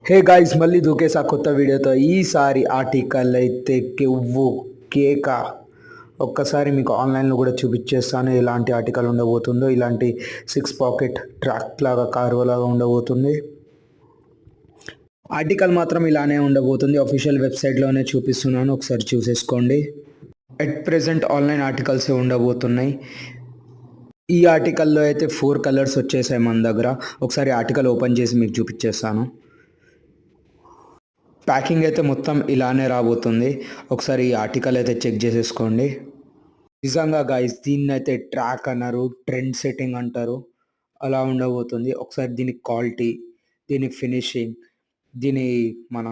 Hey guys, మళ్ళీ దూకేసా కొత్త వీడియోతో. ఈసారి ఆర్టికల్ అయితే కెవ్వు కేక. ఒక్కసారి మీకు ఆన్లైన్లో కూడా చూపించేస్తాను ఎలాంటి ఆర్టికల్ ఉండబోతుందో. ఇలాంటి 6 పాకెట్ ట్రాక్ లాగా కారు లాగా ఉండబోతుంది. ఆర్టికల్ మాత్రం ఇలానే ఉండబోతుంది. అఫీషియల్ వెబ్సైట్లోనే చూపిస్తున్నాను, ఒకసారి చూసేసుకోండి. ఎట్ ప్రెజెంట్ ఆన్లైన్ ఆర్టికల్సే ఉండబోతున్నాయి. ఈ ఆర్టికల్లో అయితే 4 కలర్స్ వచ్చేసాయి మన దగ్గర. ఒకసారి ఆర్టికల్ ఓపెన్ చేసి మీకు చూపించేస్తాను. ప్యాకింగ్ అయితే మొత్తం ఇలానే రాబోతుంది. ఒకసారి ఈ ఆర్టికల్ అయితే చెక్ చేసేసుకోండి. నిజంగా గాయస్, దీన్ని అయితే ట్రాక్ అన్నారు, ట్రెండ్ సెట్టింగ్ అంటారు, అలా ఉండబోతుంది. ఒకసారి దీని క్వాలిటీ, దీని ఫినిషింగ్, దీని మన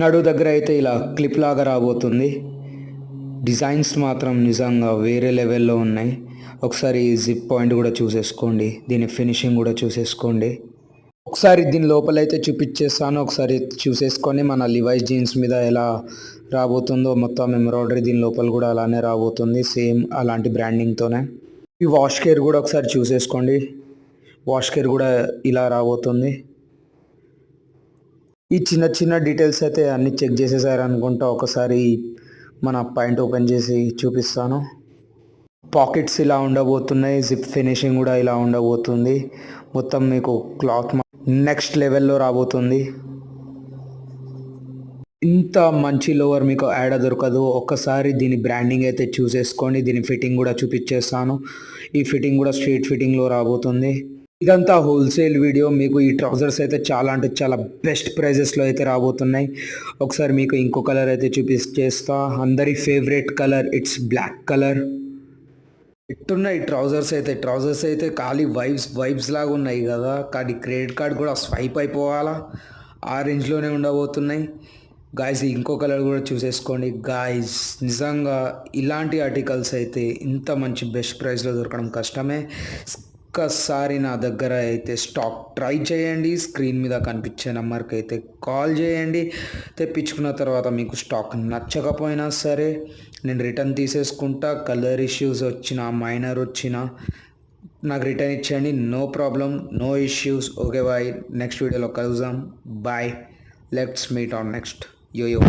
నడు దగ్గర అయితే ఇలా క్లిప్ లాగా రాబోతుంది. డిజైన్స్ మాత్రం నిజంగా వేరే లెవెల్లో ఉన్నాయి. ఒకసారి జిప్ పాయింట్ కూడా చూసేసుకోండి, దీని ఫినిషింగ్ కూడా చూసేసుకోండి. ఒకసారి దీని లోపలైతే చూపించేస్తాను, ఒకసారి చూసేసుకొని మన లివైస్ జీన్స్ మీద ఎలా రాబోతుందో మొత్తం ఎంబ్రాయిడరీ దీని లోపల కూడా అలానే రాబోతుంది, సేమ్ అలాంటి బ్రాండింగ్తోనే. ఈ వాష్ కేర్ కూడా ఒకసారి చూసేసుకోండి, వాష్ కేర్ కూడా ఇలా రాబోతుంది. ఈ చిన్న చిన్న డీటెయిల్స్ అయితే అన్నీ చెక్ చేసేసారు అనుకుంటా. ఒకసారి మన పాయింట్ ఓపెన్ చేసి చూపిస్తాను. పాకెట్స్ ఇలా ఉండబోతున్నాయి, జిప్ ఫినిషింగ్ కూడా ఇలా ఉండబోతుంది. మొత్తం మీకు క్లాత్ నెక్స్ట్ లెవెల్లో రాబోతుంది. ఇంత మంచి లోవర్ మీకు యాడ్ దొరకదు. ఒక్కసారి దీని బ్రాండింగ్ అయితే చూసేసుకోండి. దీని ఫిట్టింగ్ కూడా చూపించేస్తాను. ఈ ఫిట్టింగ్ కూడా స్ట్రైట్ ఫిట్టింగ్లో రాబోతుంది. ఇదంతా హోల్సేల్ వీడియో. మీకు ఈ ట్రౌజర్స్ అయితే చాలా అంటే చాలా బెస్ట్ ప్రైజెస్లో అయితే రాబోతున్నాయి. ఒకసారి మీకు ఇంకో కలర్ అయితే చూపించేస్తా. అందరి favourite colour, it's black colour. ఎట్టున్నాయి ట్రౌజర్స్ అయితే ఖాళీ వైబ్స్ లాగా ఉన్నాయి కదా. కానీ క్రెడిట్ కార్డ్ కూడా స్వైప్ అయిపోవాలా, ఆ రేంజ్లోనే ఉండబోతున్నాయి. గాయస్, ఇంకో కలర్ కూడా చూసేసుకోండి. గాయస్, నిజంగా ఇలాంటి ఆర్టికల్స్ అయితే ఇంత మంచి బెస్ట్ ప్రైస్లో దొరకడం కష్టమే. ఒక్కసారి నా దగ్గర అయితే స్టాక్ ట్రై చేయండి. స్క్రీన్ మీద కనిపించే నెంబర్కి అయితే కాల్ చేయండి. తెప్పించుకున్న తర్వాత మీకు స్టాక్ నచ్చకపోయినా సరే నేను రిటర్న్ తీసేసుకుంటా. కలర్ ఇష్యూస్ వచ్చినా, మైనర్ వచ్చినా నాకు రిటర్న్ ఇచ్చేయండి. No problem, no issues. Okay bye, next వీడియోలో కలుద్దాం. Bye, let's meet on next yo-yo.